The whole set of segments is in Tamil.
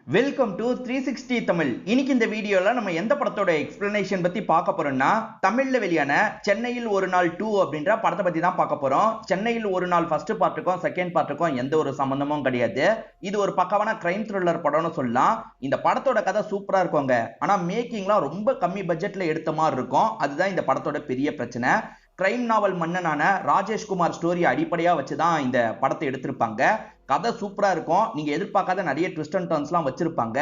Welcome to 360 Tamil. இன்னைக்கு இந்த வீடியோல நம்ம எந்த படத்தோட எக்ஸ்பிளனேஷன் பத்தி பார்க்க போறோம்னா, தமிழ்ல வெளியான சென்னையில் ஒரு நாள் 2 அப்படின்ற படத்தை பத்தி தான் பார்க்க போறோம். சென்னையில் ஒரு நாள் ஃபர்ஸ்ட் பார்ட்டுக்கும் செகண்ட் பார்ட்டுக்கும் எந்த ஒரு சம்பந்தமும் கிடையாது. இது ஒரு பக்கவான கிரைம் த்ரில்லர் படம்னு சொல்லலாம். இந்த படத்தோட கதை சூப்பரா இருக்குங்க. ஆனா மேக்கிங்லாம் ரொம்ப கம்மி பட்ஜெட்ல எடுத்த மாதிரி இருக்கும். அதுதான் இந்த படத்தோட பெரிய பிரச்சனை. கிரைம் நாவல் மன்னனான ராஜேஷ்குமார் ஸ்டோரி அடிப்படையா வச்சுதான் இந்த படத்தை எடுத்திருப்பாங்க. கதை சூப்பரா இருக்கும். நீங்க எதிர்பார்க்காத நிறைய ட்விஸ்ட் அண்ட் டர்ன்ஸ்லாம் வச்சிருப்பாங்க.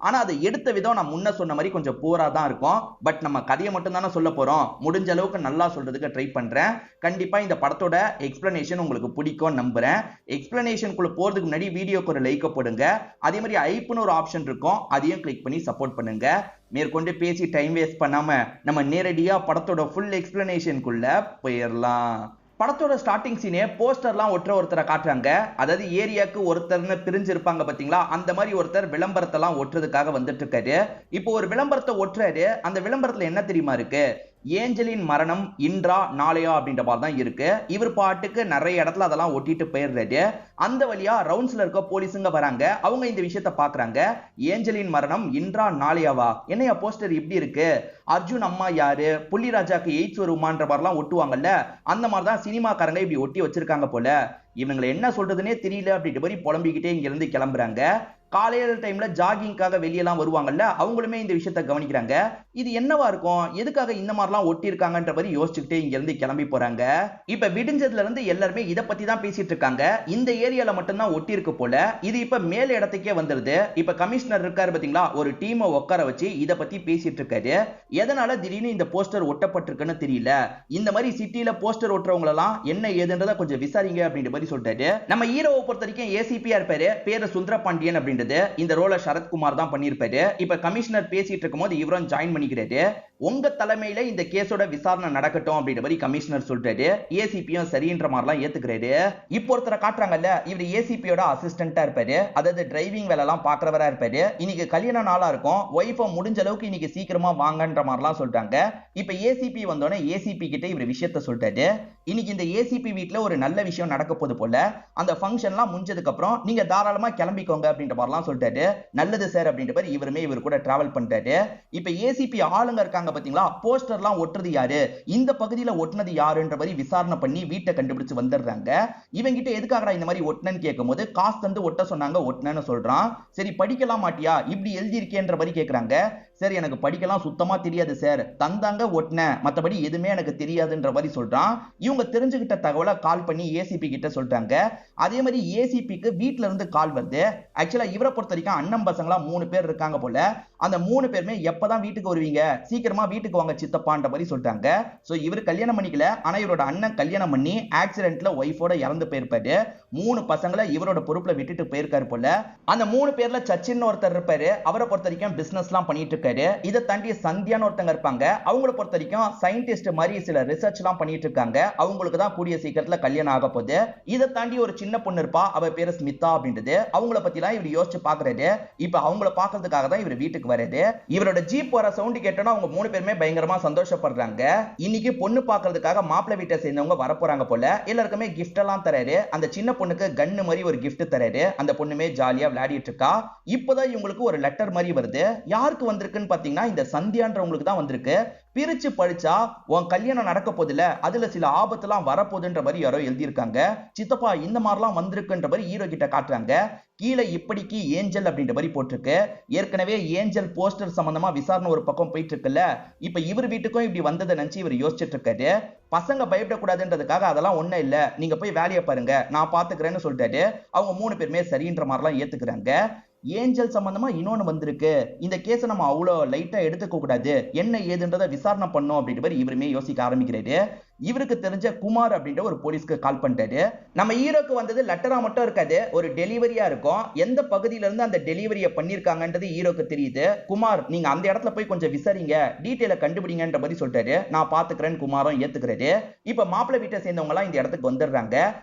ஆனா அதை எடுத்த விதம் நான் முன்ன சொன்ன மாதிரி கொஞ்சம் போரா தான் இருக்கும். பட் நம்ம கதையை மட்டும் தானே சொல்ல போறோம். முடிஞ்ச அளவுக்கு நல்லா சொல்றதுக்கு ட்ரை பண்றேன். கண்டிப்பா இந்த படத்தோட எக்ஸ்பிளனேஷன் உங்களுக்கு பிடிக்கும் நம்புறேன். எக்ஸ்பிளனேஷனுக்குள்ள போறதுக்கு முன்னாடி வீடியோக்கு ஒரு லைக் போடுங்க. அதே மாதிரி ஐப்னு ஒரு ஆப்ஷன் இருக்கும், அதையும் கிளிக் பண்ணி சப்போர்ட் பண்ணுங்க. மேற்கொண்டு பேசி டைம் வேஸ்ட் பண்ணாம நம்ம நேரடியா படத்தோட ஃபுல் எக்ஸ்பிளனேஷனுக்குள்ள போயிடலாம். படத்தோட ஸ்டார்டிங் சீனே போஸ்டர்லாம் ஒருத்தரை காட்டுறாங்க. அதாவது ஏரியாக்கு ஒருத்தர்னு பிரிஞ்சு இருப்பாங்க பாத்தீங்களா, அந்த மாதிரி ஒருத்தர் விளம்பரத்தெல்லாம் ஒட்டுறதுக்காக வந்துட்டு இருக்காரு. இப்போ ஒரு விளம்பரத்தை ஒட்டுறாரு. அந்த விளம்பரத்துல என்ன தெரியுமா இருக்கு? ஏஞ்சலின் மரணம் இன்றா நாளையா அப்படின்ற மாதிரி தான் இருக்கு. இவர் பாட்டுக்கு நிறைய இடத்துல அதெல்லாம் ஒட்டிட்டு போயிடுறாரு. அந்த வழியா ரவுண்ட்ஸ்ல இருக்க போலீஸுங்க வராங்க. அவங்க இந்த விஷயத்த பாக்குறாங்க. ஏஞ்சலின் மரணம் இன்றா நாளையாவா? என்னையா போஸ்டர் இப்படி இருக்கு? அர்ஜுன் அம்மா யாரு, புள்ளிராஜாக்கு எய்ட்ஸ் வருமான்ற மாதிரிலாம் ஒட்டுவாங்கல்ல, அந்த மாதிரிதான் சினிமாக்காரங்க இப்படி ஒட்டி வச்சிருக்காங்க போல. இவங்களை என்ன சொல்றதுன்னே தெரியல அப்படின்ற மாதிரி புலம்பிக்கிட்டே இங்க இருந்து கிளம்புறாங்க. காலையில டைம்ல ஜாகிங்காக வெளியெல்லாம் வருவாங்கல்ல, அவங்களுமே இந்த விஷயத்த கவனிக்கிறாங்க. இது என்னவா இருக்கும், எதுக்காக இந்த மாதிரிலாம் ஒட்டி இருக்காங்கன்ற மாதிரி யோசிச்சுக்கிட்டே இங்க இருந்து கிளம்பி போறாங்க. இப்ப விடிஞ்சதுல இருந்து எல்லாருமே இதை பத்தி தான் பேசிட்டு இருக்காங்க. இந்த ஏரியால மட்டும்தான் ஒட்டி இருக்கு போல. இது இப்ப மேல இடத்துக்கே வந்துருது. இப்ப கமிஷனர் இருக்காரு பாத்தீங்களா, ஒரு டீமை உட்கார வச்சு இதை பத்தி பேசிட்டு இருக்காரு. எதனால திடீர்னு இந்த போஸ்டர் ஒட்டப்பட்டிருக்குன்னு தெரியல. இந்த மாதிரி சிட்டில போஸ்டர் ஒட்டுறவங்க எல்லாம் என்ன ஏதுன்றத கொஞ்சம் விசாரிங்க அப்படின்ற மாதிரி சொல்றாரு. நம்ம ஹீரோவை பொறுத்த வரைக்கும் ஏசிபியா இருப்பாரு, பேரு சுந்தரபாண்டியன் அப்படின்றது. இந்த ரோல சரத்குமார் தான் பண்ணிருப்பாரு. இப்ப கமிஷனர் பேசிட்டு இருக்கும்போது இவரும் ஜாயின் பண்ணிக்கிறாரு. உங்க தலைமையில இந்த கேஸோட விசாரணை நடக்கட்டும் அப்படின்ற மாதிரி கமிஷனர் சொல்றாரு. ஏசிபியும் சரின்ற மாதிரிலாம் ஏத்துக்கிறாரு. இப்போ ஒருத்தரை காட்டுறாங்கல்ல, இவர் ஏசிபியோட அசிஸ்டன்டா இருப்பாரு. அதாவது டிரைவிங் வேலை எல்லாம் பாக்குறவரா இருப்பாரு. இன்னைக்கு கல்யாண நாளா இருக்கும். ஒய்ஃபை முடிஞ்ச அளவுக்கு இன்னைக்கு சீக்கிரமா வாங்கன்ற மாதிரிலாம் சொல்றாங்க. இப்ப ஏசிபி வந்தோடனே ஏசிபி கிட்ட இவர் விஷயத்த சொல்றாரு. இன்னைக்கு இந்த ஏசிபி வீட்டுல ஒரு நல்ல விஷயம் நடக்க போது போல. அந்த ஃபங்க்ஷன்லாம் முடிஞ்சதுக்கு அப்புறம் நீங்க தாராளமா கிளம்பிக்கோங்க அப்படின்ற மாதிரிலாம் சொல்றாரு. நல்லது சார் அப்படின்ற மாதிரி இவருமே இவர் கூட டிராவல் பண்றாரு. இப்ப ஏசிபி ஆளுங்க இருக்காங்க பாத்தீங்களா, போஸ்டர்லாம் ஒட்டுறது யாரு, இந்த பகுதியில ஒட்டுனது யாருன்ற மாதிரி விசாரணை பண்ணி வீட்டை கண்டுபிடிச்சு வந்துடுறாங்க. இவங்க கிட்ட எதுக்காகடா இந்த மாதிரி ஒட்டுனன்னு கேட்கும்போது காசு தந்து ஒட்ட சொன்னாங்க, ஒட்டுனன்னு சொல்றான். சரி படிக்கலாம் மாட்டியா, இப்படி எழுதி இருக்கேன்ற மாதிரி கேக்குறாங்க. சார் எனக்கு படிக்கலாம் சுத்தமா தெரியாது சார், தந்தாங்க ஒட்டுன, மத்தபடி எதுவுமே எனக்கு தெரியாதுன்ற மாதிரி சொல்றான். இவங்க தெரிஞ்சுக்கிட்ட தகவலை கால் பண்ணி ஏசிபி கிட்ட சொல்றாங்க. அதே மாதிரி ஏசிபிக்கு வீட்ல இருந்து கால் வருது. ஆக்சுவலா இவரை பொறுத்த வரைக்கும் அண்ணன் பசங்களா 3 பேர் இருக்காங்க போல. அந்த 3 பேருமே எப்பதான் வீட்டுக்கு வருவீங்க, சீக்கிரமா வீட்டுக்கு வாங்க சித்தப்பான்ற மாதிரி சொல்றாங்க. சோ இவர் கல்யாணம் பண்ணிக்கல, ஆனா இவரோட அண்ணன் கல்யாணம் பண்ணி ஆக்சிடென்ட்ல ஒய்ஃபோட இறந்து போயிருப்பாரு. 3 பசங்களை இவரோட பொறுப்புல விட்டுட்டு போயிருக்காரு போல. அந்த 3 பேர்ல சச்சின் ஒருத்தர் இருப்பாரு. அவரை பொறுத்த வரைக்கும் பிசினஸ் எல்லாம் பண்ணிட்டு இருக்காரு. இதை தாண்டி சந்தியான்னு ஒருத்தங்க இருப்பாங்க. அவங்கள பொறுத்த வரைக்கும் சயின்டிஸ்ட் மாதிரி சில ரிசர்ச் எல்லாம் பண்ணிட்டு இருக்காங்க. அவங்களுக்கு தான் கூடிய சீக்கிரத்துல கல்யாணம் ஆக போகுது. இதை தாண்டி ஒரு சின்ன பொண்ணு இருப்பா, அவ பேரு ஸ்மிதா அப்படின்றது. அவங்கள பத்தி எல்லாம் இவர் யோசிச்சு பாக்குறாரு. இப்ப அவங்கள பாக்குறதுக்காக தான் இவர் வீட்டுக்கு வராரு. இவரோட ஜீப் வர சவுண்ட் கேட்டோன்னா அவங்க 3 பேருமே பயங்கரமா சந்தோஷப்படுறாங்க. இன்னைக்கு பொண்ணு பாக்குறதுக்காக மாப்பிள்ளை வீட்டை சேர்ந்தவங்க வர போறாங்க போல. எல்லாருக்குமே கிஃப்ட் எல்லாம் தராரு. அந்த சின்ன பொண்ணுக்கு கன்னு மாதிரி ஒரு கிஃப்ட் தராரு. அந்த பொண்ணுமே ஜாலியா விளையாடிட்டு இருக்கா. இப்பதான் இவங்களுக்கு ஒரு லெட்டர் மாதிரி வருது. யாருக்கு வந்திருக்குன்னு பாத்தீங்கன்னா இந்த சந்தியான்றவங்களுக்கு தான் வந்திருக்கு. பிரிச்சு படிச்சா உன் கல்யாணம் நடக்க போதில்ல, அதுல சில ஆபத்துலாம் வரப்போகுதுன்ற மாதிரி யாரோ எழுதியிருக்காங்க. சித்தப்பா இந்த மாதிரிலாம் வந்திருக்குன்ற மாதிரி ஹீரோ கிட்ட காட்டுறாங்க. கீழே இப்படிக்கு ஏஞ்சல் அப்படின்ற மாதிரி போட்டிருக்கு. ஏற்கனவே ஏஞ்சல் போஸ்டர் சம்பந்தமா விசாரணை ஒரு பக்கம் போயிட்டு இருக்குல்ல, இப்ப இவர் வீட்டுக்கும் இப்படி வந்ததை நினைச்சு இவர் யோசிச்சுட்டு இருக்காரு. பசங்க பயப்படக்கூடாதுன்றதுக்காக அதெல்லாம் ஒண்ணும் இல்ல, நீங்க போய் வேலையை பாருங்க, நான் பாத்துக்கிறேன்னு சொல்லிட்டாரு. அவங்க 3 பேருமே சரின்ற மாதிரிலாம் ஏத்துக்கிறாங்க. ஏஞ்சல் சம்பந்தமா இன்னொன்னு வந்திருக்கு. இந்த கேஸை நம்ம அவ்வளோ லைட்டா எடுத்துக்க கூடாது, என்ன ஏதுன்றதை விசாரணை பண்ணும் அப்படின்ற மாதிரி இவருமே யோசிக்க ஆரம்பிக்கிறாரு. இவருக்கு தெரிஞ்ச குமார் அப்படின்ற ஒரு போலீஸ்க்கு கால் பண்ணிட்டாரு. நம்ம ஹீரோக்கு வந்தது லெட்டரா மட்டும் இருக்காது, ஒரு டெலிவரியா இருக்கும். எந்த பகுதியில இருந்து அந்த டெலிவரியை பண்ணிருக்காங்கன்றது ஹீரோக்கு தெரியுது. குமார் நீங்க அந்த இடத்துல போய் கொஞ்சம் விசாரிங்க, டீட்டெயில கண்டுபிடிங்கன்ற மாதிரி சொல்றாரு. நான் பாத்துக்கிறேன் குமாரும் ஏத்துக்கிறாரு. இப்ப மாப்பிள்ளை வீட்டை சேர்ந்தவங்க எல்லாம் இந்த இடத்துக்கு வந்துடுறாங்க.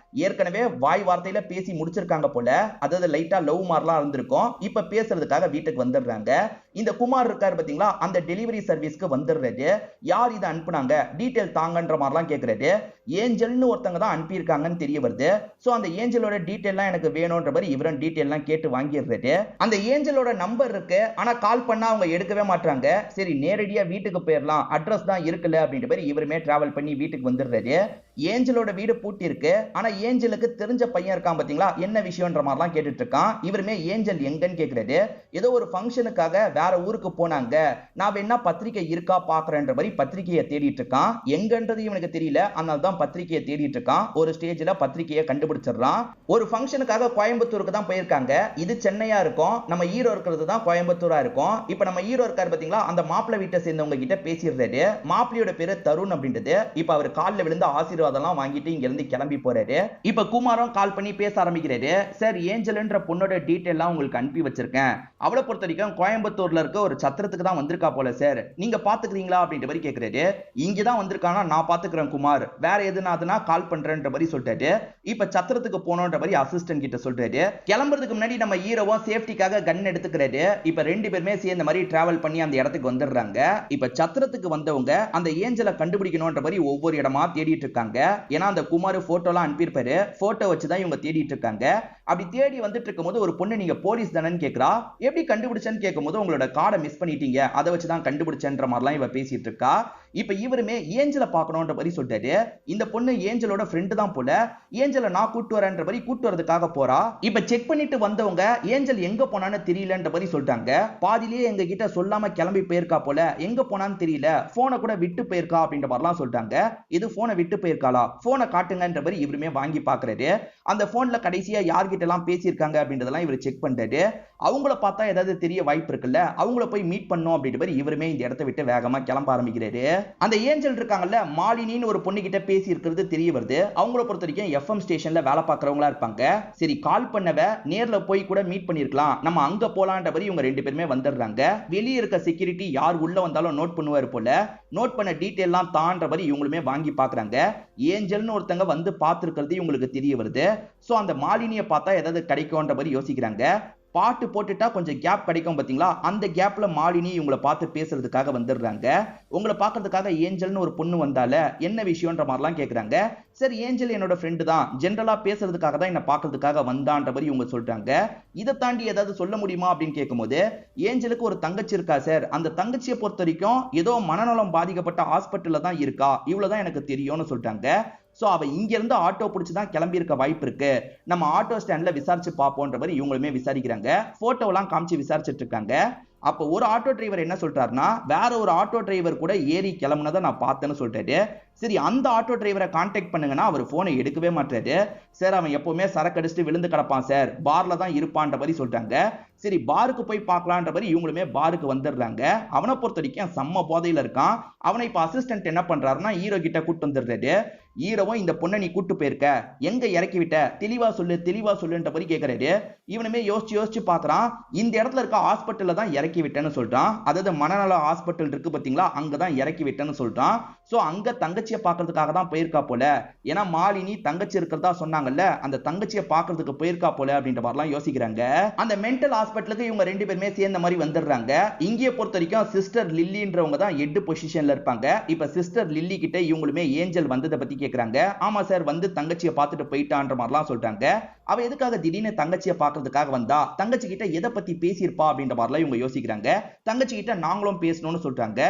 ஏற்கனவே வாய் வார்த்தையில பேசி முடிச்சிருக்காங்க போல. அதாவது லைட்டா லவ் மாதிரிலாம் இருந்திருக்கும். இப்ப பேசுறதுக்காக வீட்டுக்கு வந்துடுறாங்க. இந்த குமார் இருக்காரு பாத்தீங்களா, அந்த டெலிவரி சர்வீஸ்க்கு வந்துடுறாரு. யார் இதை அனுப்புனாங்க, டீட்டெயில் தாங்கன்ற மாதிரிலாம் மாதிரிலாம் கேக்குறாரு. ஏஞ்சல்னு ஒருத்தங்க தான் அனுப்பியிருக்காங்கன்னு தெரிய வருது. சோ அந்த ஏஞ்சலோட டீடைல்லாம் எனக்கு வேணும்ன்ற மாதிரி இவரும் டீடைல்லாம் கேட்டு வாங்கிடுறாரு. அந்த ஏஞ்சலோட நம்பர் இருக்கு, ஆனா கால் பண்ணா அவங்க எடுக்கவே மாட்டாங்க. சரி நேரடியா வீட்டுக்கு போயிடலாம், அட்ரஸ் தான் இருக்குல்ல அப்படின்ற மாதிரி இவருமே டிராவல் பண்ணி வீட்டுக்கு வந்துடுறாரு. ஏஞ்சலோட வீடு பூட்டி இருக்கு, ஆனா ஏஞ்சலுக்கு தெரிஞ்ச பையன் இருக்கான் பாத்தீங்களா, என்ன விஷயம்ன்ற மாதிரிலாம் கேட்டுட்டு இருக்கான். இவருமே ஏஞ்சல் எங்கன்னு கேக்குறாரு. ஏதோ ஒரு ஃபங்க்ஷனுக்காக வேற ஊருக்கு போனாங்க, நான் வேணா பத்திரிக்கை இருக்கா பாக்குறேன்ற மாதிரி பத்திரிக்கையை தேடிட்டு இருக்கான். எங்கன்றது இவனுக்கு தெரியல, அதனால தான் பத்திரிக்கையை தேடிட்டு இருக்கான். ஒரு ஸ்டேஜ்ல பத்திரிக்கையை கண்டுபிடிச்சிடறான். ஒரு ஃபங்க்ஷனுக்காக கோயம்புத்தூருக்கு தான் போயிருக்காங்க. இது சென்னையா இருக்கும், நம்ம ஹீரோ இருக்கிறது தான் கோயம்புத்தூரா இருக்கும். இப்போ நம்ம ஹீரோ இருக்காரு பாத்தீங்களா, அந்த மாப்பிள்ளை வீட்டை சேர்ந்தவங்க கிட்ட பேசிடுறாரு. மாப்பிள்ளையோட பேரு தருண் அப்படின்றது. இப்போ அவர் காலில் விழுந்து ஆசீர்வாதம்லாம் வாங்கிட்டு இங்க இருந்து கிளம்பி போறாரு. இப்போ குமாரும் கால் பண்ணி பேச ஆரம்பிக்கிறாரு. சார் ஏஞ்சல்ன்ற பொண்ணோட டீடைல்லாம் உங்களுக்கு அனுப்பி வச்சிருக்கேன். அவளை பொறுத்த வரைக்கும் கோயம்புத்தூர்ல இருக்க ஒரு சத்திரத்துக்கு தான் வந்திருக்கா போல சார், நீங்க பாத்துக்கிறீங்களா அப்படின்ற மாதிரி கேக்குறாரு. இங்க தான் வந்திருக்கானா, நான் பாத்துக்கிறேன் குமார், வேற எதுனாதுன்னா கால் பண்றேன்ற மாதிரி சொல்லிட்டாரு. இப்ப சத்திரத்துக்கு போனோன்ற மாதிரி அசிஸ்டன்ட் கிட்ட சொல்றாரு. கிளம்புறதுக்கு முன்னாடி நம்ம ஹீரோவும் சேஃப்டிக்காக கன் எடுத்துக்கிறாரு. இப்ப ரெண்டு பேருமே சேர்ந்த மாதிரி டிராவல் பண்ணி அந்த இடத்துக்கு வந்துடுறாங்க. இப்ப சத்திரத்துக்கு வந்தவங்க அந்த ஏஞ்சலை கண்டுபிடிக்கணும்ன்ற மாதிரி ஒவ்வொரு இடமா தேடிட்டு இருக்காங்க. ஏன்னா அந்த குமார் போட்டோலாம் அனுப்பியிருப்பாரு, போட்டோ வச்சுதான் இவங்க தேடிட்டு இருக்காங்க. அப்படி தேடி வந்துட்டு இருக்கும்போது ஒரு பொண்ணு நீங்க போலீஸ் தானேன்னு கேக்குறா. எப்படி கண்டுபிடிச்சேன்னு கேட்கும்போது உங்களோட கார்டை மிஸ் பண்ணிட்டீங்க, அதை வச்சுதான் கண்டுபிடிச்சேன்ற மாதிரிலாம் இவ பேசிட்டு இருக்கா. இப்ப இவருமே ஏஞ்சலை பார்க்கணும்ன்ற மாதிரி சொல்லிட்டாரு. இந்த பொண்ணு ஏஞ்சலோட ஃப்ரெண்டு தான் போல, ஏஞ்சலை நான் கூட்டு வரேன்ற மாதிரி கூட்டு வரதுக்காக போறா. இப்ப செக் பண்ணிட்டு வந்தவங்க ஏஞ்சல் எங்க போனான்னு தெரியலன்ற மாதிரி சொல்லிட்டாங்க. பாதிலேயே எங்க கிட்ட சொல்லாம கிளம்பி போயிருக்கா போல, எங்க போனான்னு தெரியல, போனை கூட விட்டு போயிருக்கா அப்படின்ற மாதிரிலாம் சொல்லிட்டாங்க. இது போனை விட்டு போயிருக்காளா, போனை காட்டுங்கன்ற மாதிரி இவருமே வாங்கி பாக்குறாரு. அந்த போன்ல கடைசியா யார்கிட்ட எல்லாம் பேசியிருக்காங்க அப்படின்றதெல்லாம் இவர் செக் பண்றாரு. அவங்கள பார்த்தா ஏதாவது தெரிய வாய்ப்பு இருக்குல்ல, அவங்கள போய் மீட் பண்ணும் அப்படின்ற மாதிரி இவருமே இந்த இடத்தை விட்டு வேகமா கிளம்ப ஆரம்பிக்கிறாரு. அந்த ஏஞ்சல் இருக்காங்கல்ல, மாலினின்னு ஒரு பொண்ணு கிட்ட பேசி இருக்கிறது தெரிய வருது. அவங்கள பொறுத்த வரைக்கும் எஃப்எம் ஸ்டேஷன்ல வேலை பார்க்கறவங்களா இருப்பாங்க. சரி கால் பண்ணவ நேர்ல போய் கூட மீட் பண்ணிருக்கலாம், நம்ம அங்க போலான்ற மாதிரி இவங்க ரெண்டு பேருமே வந்துடுறாங்க. வெளியே இருக்க செக்யூரிட்டி யார் உள்ள வந்தாலும் நோட் பண்ணுவாரு போல, நோட் பண்ண டீடைல்லாம் தான்ற மாதிரி இவங்களுமே வாங்கி பாக்குறாங்க. ஏஞ்சல்னு ஒருத்தங்க வந்து பார்த்திருக்கிறது இவங்களுக்கு தெரிய வருது. சோ அந்த மாலினியை பார்த்தா ஏதாவது கிடைக்கும்ன்ற மாதிரி யோசிக்கிறாங்க. பாட்டு போட்டுட்டா கொஞ்சம் கேப் கிடைக்கும் பாத்தீங்களா, அந்த கேப்ல மாலினி இவங்களை பார்த்து பேசுறதுக்காக வந்துடுறாங்க. உங்களை பார்க்கறதுக்காக ஏஞ்சல்னு ஒரு பொண்ணு வந்தால என்ன விஷயம்ன்ற மாதிரிலாம் கேக்குறாங்க. சரி ஏஞ்சல் என்னோட ஃப்ரெண்டு தான், ஜென்ரலா பேசுறதுக்காக தான் என்ன பார்க்கறதுக்காக வந்தான்ற மாதிரி இவங்க சொல்றாங்க. இதை தாண்டி ஏதாவது சொல்ல முடியுமா அப்படின்னு கேட்கும்போது, ஏஞ்சலுக்கு ஒரு தங்கச்சி இருக்கா சார், அந்த தங்கச்சியை பொறுத்த வரைக்கும் ஏதோ மனநலம் பாதிக்கப்பட்ட ஹாஸ்பிட்டல்ல தான் இருக்கா, இவ்வளவுதான் எனக்கு தெரியும்னு சொல்றாங்க. சோ அவ இங்க இருந்து ஆட்டோ பிடிச்சு தான் கிளம்பி இருக்க வாய்ப்பு இருக்கு, நம்ம ஆட்டோ ஸ்டாண்ட்ல விசாரிச்சு பாப்போன்ற மாதிரி இவங்களுமே விசாரிக்கிறாங்க. போட்டோலாம் காமிச்சு விசாரிச்சுட்டு இருக்காங்க. அப்போ ஒரு ஆட்டோ டிரைவர் என்ன சொல்றாருன்னா, வேற ஒரு ஆட்டோ டிரைவர் கூட ஏறி கிளம்புனதை நான் பார்த்தேன்னு சொல்றாரு. சரி அந்த ஆட்டோ டிரைவரை கான்டாக்ட் பண்ணுங்கன்னா அவர் போனை எடுக்கவே மாட்டாரு. சார் அவன் எப்பவுமே சரக்கு அடிச்சுட்டு விழுந்து கிடப்பான் சார், பார்ல தான் இருப்பான்ற மாதிரி சொல்றாங்க. சரி பாருக்கு போய் பார்க்கலான்ற மாதிரி இவங்களுமே பாருக்கு வந்துடுறாங்க. அவனை பொறுத்த வரைக்கும் செம்ம போதையில இருக்கான். அவனை இப்ப அசிஸ்டன்ட் என்ன பண்றாருன்னா ஹீரோ கிட்ட கூட்டு வந்துடுறாரு. ஹீரோவும் இந்த பொண்ணை நீ கூட்டு போயிருக்க, எங்க இறக்கி விட்ட, தெளிவா சொல்லு தெளிவா சொல்லுன்ற மாதிரி கேட்கறாரு. இவனுமே யோசிச்சு யோசிச்சு பாக்குறான். இந்த இடத்துல இருக்க ஹாஸ்பிட்டல்ல தான் இறக்கி விட்டேன்னு சொல்றான். அதாவது மனநல ஹாஸ்பிட்டல் இருக்கு பாத்தீங்களா, அங்கதான் இறக்கி விட்டேன்னு சொல்றான். சோ அங்க தங்கச்சியை பாக்குறதுக்காக தான் போயிருக்கா போல, ஏன்னா மாலினி தங்கச்சி இருக்கிறதா சொன்னாங்கல்ல, அந்த தங்கச்சியை பாக்குறதுக்கு போயிருக்கா போல அப்படின்ற மாதிரிலாம் யோசிக்கிறாங்க. அந்த மென்டல் ஹாஸ்பிட்டலுக்கு இவங்க ரெண்டு பேருமே சேர்ந்த மாதிரி வந்துடுறாங்க. இங்கே பொறுத்த வரைக்கும் சிஸ்டர் லில்லின்றவங்க தான் ஹெட் பொசிஷன்ல இருப்பாங்க. இப்ப சிஸ்டர் லில்லி கிட்ட இவங்களுமே ஏஞ்சல் வந்ததை பத்தி கேக்குறாங்க. ஆமா சார் வந்து தங்கச்சியை பார்த்துட்டு போயிட்டான்ற மாதிரிலாம் சொல்றாங்க. அவ எதுக்காக திடீர்னு தங்கச்சியை பாக்குறதுக்காக வந்தா, தங்கச்சி கிட்ட எதை பத்தி பேசியிருப்பா அப்படின்ற மாதிரிலாம் இவங்க யோசிக்கிறாங்க. தங்கச்சி கிட்ட நாங்களும் பேசணும்னு சொல்றாங்க.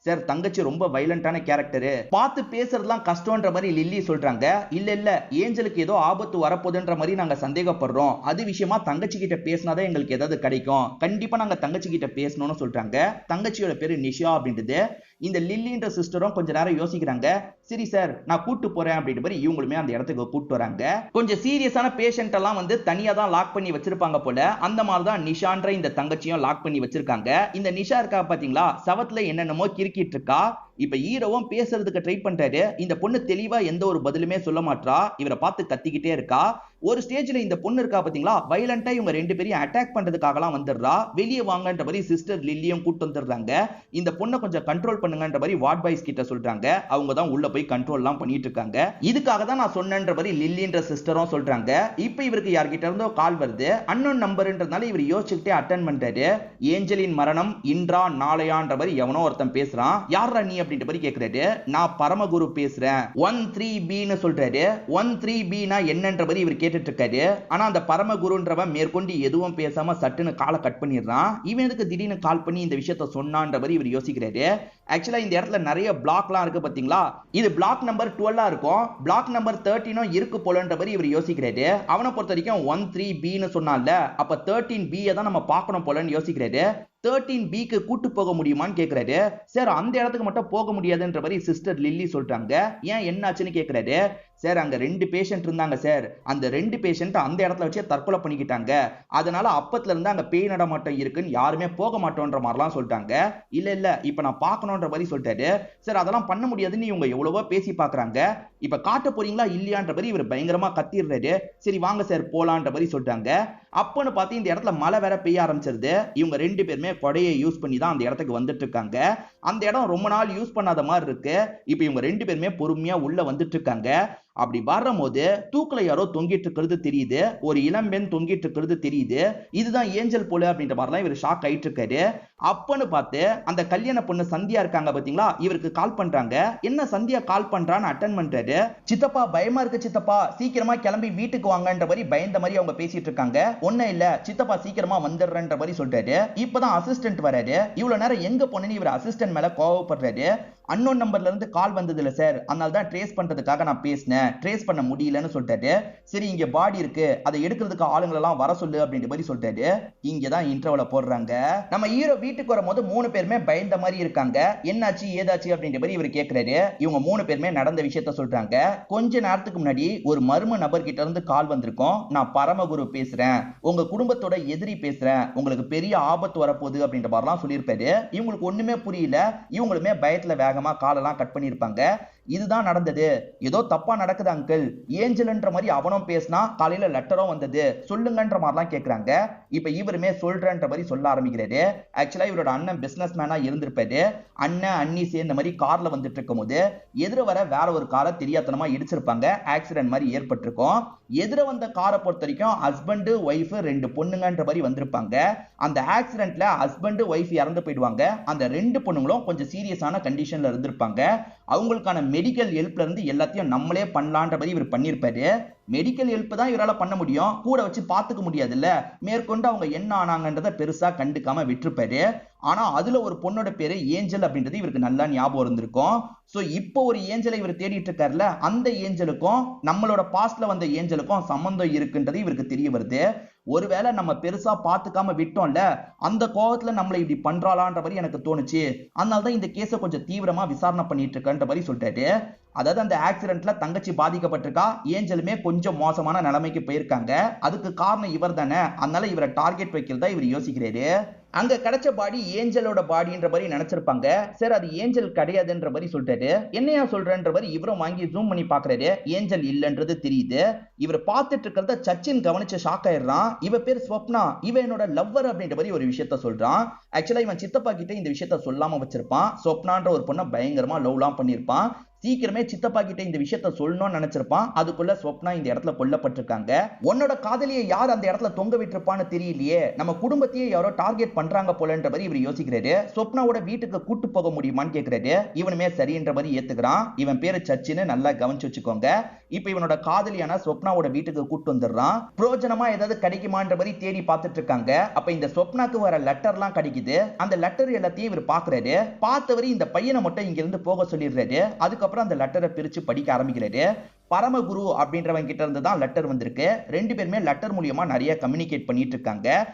சார் தங்கச்சி ரொம்ப வைலண்டான கேரக்டர், பார்த்து பேசுறதுலாம் கஷ்டம்ன்ற மாதிரி லில்லி சொல்றாங்க. இல்ல இல்ல ஏஞ்சலுக்கு ஏதோ ஆபத்து வரப்போகுதுன்ற மாதிரி நாங்க சந்தேகப்படுறோம், அது விஷயமா தங்கச்சி கிட்ட பேசினாதான் எங்களுக்கு ஏதாவது கிடைக்கும், கண்டிப்பா நாங்க தங்கச்சி கிட்ட பேசணும்னு சொல்றாங்க. தங்கச்சியோட பேரு நிஷா அப்படின்றது. இந்த லில்லின்ற சிஸ்டரும் கொஞ்ச நேரம் யோசிக்கிறாங்க. சரி சார் நான் கூட்டு போறேன் அப்படின்ற மாதிரி இவங்களுமே அந்த இடத்துக்கு கூட்டு வராங்க. கொஞ்சம் சீரியஸான பேஷண்ட் எல்லாம் வந்து தனியா தான் லாக் பண்ணி வச்சிருப்பாங்க போல, அந்த மாதிரி தான் நிஷான்ற இந்த தங்கச்சியும் லாக் பண்ணி வச்சிருக்காங்க. இந்த நிஷா இருக்கா பாத்தீங்களா, சவத்துல என்னென்னமோ கிறுக்கிட்டு இருக்கா. இப்ப ஹீரோவும் பேசுறதுக்கு ட்ரை பண்றாரு. இந்த பொண்ணு தெளிவா எந்த ஒரு பதிலுமே சொல்ல மாட்டா, இவரை பார்த்து கத்திக்கிட்டே இருக்கா. ஒரு ஸ்டேஜ்ல இந்த பொண்ணு இருக்கா பாத்தீங்களா, வைலண்டா இவங்க ரெண்டு பேரையும் அட்டாக் பண்றதுக்காகலாம் வந்துடுறா. வெளியே வாங்கன்ற மாதிரி சிஸ்டர் லில்லியும் கூட்டு வந்துடுறாங்க. இந்த பொண்ணை கொஞ்சம் கண்ட்ரோல் பண்ணுங்கன்ற மாதிரி வார்ட் பாய்ஸ் கிட்ட சொல்றாங்க. அவங்க தான் உள்ள போய் கண்ட்ரோல் எல்லாம் பண்ணிட்டு இருக்காங்க. இதுக்காக தான் நான் சொன்னேன்ற மாதிரி லில்லின்ற சிஸ்டரும் சொல்றாங்க. இப்ப இவருக்கு யார்கிட்ட இருந்தோ கால் வருது, அன்னோன் நம்பர்ன்றதுனால இவர் யோசிச்சுக்கிட்டே அட்டென்ட் பண்றாரு. ஏஞ்சலின் மரணம் இன்றா நாளையான்ற மாதிரி எவனோ ஒருத்தன் பேசுறான். யாரா நீ அப்படின்ற மாதிரி கேக்குறாரு. நான் பரமகுரு பேசுறேன் 13B ன்னு சொல்றாரு. 13B னா என்னன்ற மாதிரி இவர் கேட்டுட்டு இருக்காரு. ஆனா அந்த பரமகுருன்றவன் மேற்கொண்டு எதுவும் பேசாம சட்டுன்னு காலை கட் பண்ணிடுறான். இவன் எதுக்கு திடீர்னு கால் பண்ணி இந்த விஷயத்த சொன்னான்ற மாதிரி இவர் யோசிக்கிறாரு. ஆக்சுவலா இந்த இடத்துல நிறைய பிளாக்லாம் இருக்கு பாத்தீங்களா, இது பிளாக் நம்பர் 12 இருக்கும். பிளாக் நம்பர் 13 இருக்கு போலன்ற மாதிரி இவர் யோசிக்கிறாரு. அவனை பொறுத்த வரைக்கும் 13B ன்னு சொன்னால, அப்ப 13B தான் நம்ம பார்க்கணும் போலன்னு யோசிக்கிறாரு. 13B க்கு கூட்டு போக முடியுமான்னு கேக்குறாரு. சார் அந்த இடத்துக்கு மட்டும் போக முடியாதுன்ற மாதிரி சிஸ்டர் லில்லி சொல்றாங்க. ஏன் என்னாச்சுன்னு கேக்குறாரு. சார் அங்க 2 பேஷண்ட் இருந்தாங்க சார். அந்த 2 பேஷண்ட் அந்த இடத்துல வச்சு தற்கொலை பண்ணிக்கிட்டாங்க. அதனால அப்பத்துல இருந்து அங்க பேய் நடமாட்டம் இருக்குன்னு யாருமே போக மாட்டோன்ற மாதிரிலாம் சொல்லிட்டாங்க. இல்ல இப்ப நான் பார்க்கணும்ன்ற மாதிரி சொல்லிட்டாரு. சார் அதெல்லாம் பண்ண முடியாதுன்னு இவங்க எவ்வளவோ பேசி பாக்குறாங்க. இப்ப காட்ட போறீங்களா இல்லையான்ற மாதிரி இவர் பயங்கரமா கத்திடுறாரு. சரி வாங்க சார் போலான்ற மாதிரி சொல்லிட்டாங்க. அப்பன்னு பார்த்து இந்த இடத்துல மழை வேற பெய்ய ஆரம்பிச்சிருது. இவங்க 2 பேருமே கொடையை யூஸ் பண்ணி தான் அந்த இடத்துக்கு வந்துட்டு இருக்காங்க. அந்த இடம் ரொம்ப நாள் யூஸ் பண்ணாத மாதிரி இருக்கு. இப்ப இவங்க 2 பேருமே பொறுமையா உள்ள வந்துட்டு இருக்காங்க. அப்படி வரும்போது தூக்குல யாரோ தொங்கிட்டு இருக்கிறது தெரியுது. ஒரு இளம்பெண் தொங்கிட்டு இருக்கிறது தெரியுது. இதுதான் ஏஞ்சல் போல அப்படின்ற மாதிரிலாம் இவர் ஷாக் ஆயிட்டு இருக்காரு. அப்பன்னு பார்த்து அந்த கல்யாண பொண்ணு சந்தியா இருக்காங்க பாத்தீங்களா, இவருக்கு கால் பண்றாங்க. என்ன சந்தியா கால் பண்றான்னு அட்டன் பண்றாரு. சித்தப்பா பயமா இருக்கு சித்தப்பா, சீக்கிரமா கிளம்பி வீட்டுக்கு வாங்கன்ற மாதிரி பயந்த மாதிரி அவங்க பேசிட்டு இருக்காங்க. ஒண்ணு இல்ல சித்தப்பா சீக்கிரமா வந்துடுறன்ற மாதிரி சொல்றாரு. இப்பதான் அசிஸ்டன்ட் வராரு. இவ்வளவு நேரம் எங்க போனேன்னு இவர் அசிஸ்டன்ட் மேல கோவப்படுறாரு. அன்னோன் நம்பர்ல இருந்து கால் வந்தது இல்ல சார், அதனால தான் ட்ரேஸ் பண்றதுக்காக நான் பேசினேன், ட்ரேஸ் பண்ண முடியலன்னு சொல்லிட்டாரு. சரி இங்க பாடி இருக்கு, அதை எடுக்கிறதுக்கு ஆளுங்களை எல்லாம் வர சொல்லு அப்படின்ற மாதிரி சொல்லிட்டாரு. இங்கதான் இன்டர்வல போடுறாங்க. நம்ம ஹீரோ வீட்டுக்கு வரும்போது 3 பேருமே பயந்த மாதிரி இருக்காங்க. என்னாச்சு ஏதாச்சு அப்படின்ற மாதிரி இவர் கேட்கிறாரு. இவங்க 3 பேருமே நடந்த விஷயத்த சொல்றாங்க. கொஞ்ச நேரத்துக்கு முன்னாடி ஒரு மர்ம நபர் கிட்ட இருந்து கால் வந்திருக்கும். நான் பரமகுரு பேசுறேன், உங்க குடும்பத்தோட எதிரி பேசுறேன், உங்களுக்கு பெரிய ஆபத்து வரப்போகுது அப்படின்ற மாதிரிலாம் சொல்லியிருப்பாரு. இவங்களுக்கு ஒண்ணுமே புரியல. இவங்களுமே பயத்துல வேகமா காலெல்லாம் கட் பண்ணிருப்பாங்க. இதுதான் நடந்தது, ஏதோ தப்பா நடக்குது அங்கிள், ஏஞ்சல்ன்ற மாதிரி அவனும் பேசினா, காலையில லெட்டரும் வந்தது, சொல்லுங்கன்ற மாதிரிலாம் கேக்குறாங்க. இப்ப இவருமே சொல்றன்ற மாதிரி சொல்ல ஆரம்பிக்கிறாரு. ஆக்சுவலா இவரோட அண்ணன் பிசினஸ் மேனா இருந்திருப்பாரு. அண்ணன் அண்ணி சேர்ந்த மாதிரி கார்ல வந்துட்டு இருக்கும் போது எதிர வர வேற ஒரு காரை தெரியாதனமா இடிச்சிருப்பாங்க. ஆக்சிடென்ட் மாதிரி ஏற்பட்டிருக்கும். எதிர வந்த காரை பொறுத்த வரைக்கும் ஹஸ்பண்ட் ஒய்ஃப் 2 பொண்ணுங்கன்ற மாதிரி வந்திருப்பாங்க. அந்த ஆக்சிடென்ட்ல ஹஸ்பண்ட் ஒய்ஃப் இறந்து போயிடுவாங்க. அந்த 2 பொண்ணுங்களும் கொஞ்சம் சீரியஸான கண்டிஷன்ல இருந்திருப்பாங்க. அவங்களுக்கான மெடிக்கல் ஹெல்ப்ல இருந்து எல்லாத்தையும் நம்மளே பண்ணலான்ற மாதிரி இவர் பண்ணிருப்பாரு. மெடிக்கல் ஹெல்ப் தான் இவரால பண்ண முடியும், கூட வச்சு பாத்துக்க முடியாதுல்ல. மேற்கொண்டு அவங்க என்ன ஆனாங்கன்றத பெருசா கண்டுக்காம விட்டுருப்பாரு. ஆனா அதுல ஒரு பொண்ணோட பேரு ஏஞ்சல் அப்படின்றது இவருக்கு நல்லா ஞாபகம் இருந்திருக்கும். சோ இப்போ ஒரு ஏஞ்சலை இவர் தேடிட்டு இருக்காருல, அந்த ஏஞ்சலுக்கும் நம்மளோட பாஸ்ட்ல வந்த ஏஞ்சலுக்கும் சம்பந்தம் இருக்குன்றது இவருக்கு தெரிய வருது. ஒருவேளை நம்ம பெருசா பாத்துக்காம விட்டோம்ல, அந்த கோவத்துல நம்மளை இப்படி பண்றாளான்ற மாதிரி எனக்கு தோணுச்சு. அதனாலதான் இந்த கேஸை கொஞ்சம் தீவிரமா விசாரணை பண்ணிட்டு இருக்கன்ற மாதிரி சொல்லிட்டாரு. அதாவது அந்த ஆக்சிடென்ட்ல தங்கச்சி பாதிக்கப்பட்டிருக்கா, ஏஞ்சலுமே கொஞ்சம் மோசமான நிலைமைக்கு போயிருக்காங்க. அதுக்கு காரணம் இவர் தானே, அதனால இவரை டார்கெட் வைக்கிறதா இவர் யோசிக்கிறாரு. அங்க கிடைச்ச பாடி ஏஞ்சலோட பாடின்ற மாதிரி நினைச்சிருப்பாங்க. சார் அது ஏஞ்சல் கிடையாதுன்ற மாதிரி சொல்லிட்டாரு. என்னையா சொல்றன்ற மாதிரி இவரும் வாங்கி ஜூம் பண்ணி பாக்குறாரு. ஏஞ்சல் இல்லன்றது தெரியுது. இவர் பார்த்துட்டு இருக்கிறத சச்சின் கவனிச்சு ஷாக் ஆயிடுறான். இவ பேர் ஸ்வப்னா, இவ என்னோட லவ்வர் அப்படின்ற மாதிரி ஒரு விஷயத்த சொல்றான். ஆக்சுவலா இவன் சித்தப்பா கிட்ட இந்த விஷயத்த சொல்லாம வச்சிருப்பான். ஸ்வப்னான்ற ஒரு பொண்ணை பயங்கரமா லவ்லாம் பண்ணிருப்பான். சீக்கிரமே சித்தப்பா கிட்ட இந்த விஷயத்த சொல்லணும்னு நினைச்சிருப்பான். அதுக்குள்ள ஸ்வப்னா இந்த இடத்துல கொல்லப்பட்டிருக்காங்க. உன்னோட காதலியை யார் அந்த இடத்துல தொங்க விட்டுருப்பான்னு தெரியலையே, நம்ம குடும்பத்தையே யாரோ டார்கெட் பண்றாங்க போலன்ற மாதிரி இவர் யோசிக்கிறாரு. ஸ்வப்னாவோட வீட்டுக்கு கூட்டு போக முடியுமான்னு கேக்குறாரு. இவனுமே சரின்ற மாதிரி ஏத்துக்கிறான். இவன் பேரு சச்சின்னு நல்லா கவனிச்சு வச்சுக்கோங்க. இப்ப இவனோட காதலியான ஸ்வப்னாவோட வீட்டுக்கு கூட்டு வந்துடுறான். பிரோஜனமா ஏதாவது கிடைக்குமான்ற மாதிரி தேடி பார்த்துட்டு இருக்காங்க. அப்ப இந்த ஸ்வப்னாக்கு வர லெட்டர்லாம் கிடைக்குது. அந்த லெட்டர் எல்லாத்தையும் இவர் பாக்குறாரு. பார்த்தவரை இந்த பையனை மட்டும் இங்க இருந்து போக சொல்லிடுறாரு. அதுக்கப்புறம் அந்த லெட்டரை பிரிச்சு படிக்க ஆரம்பிக்கிறாரு. பரமகுரு அப்படின்றவங்க கிட்ட இருந்து தான் லெட்டர் வந்திருக்கு. 2 பேருமே லெட்டர் மூலியமா நிறைய கம்யூனிகேட் பண்ணிட்டு இருக்காங்க.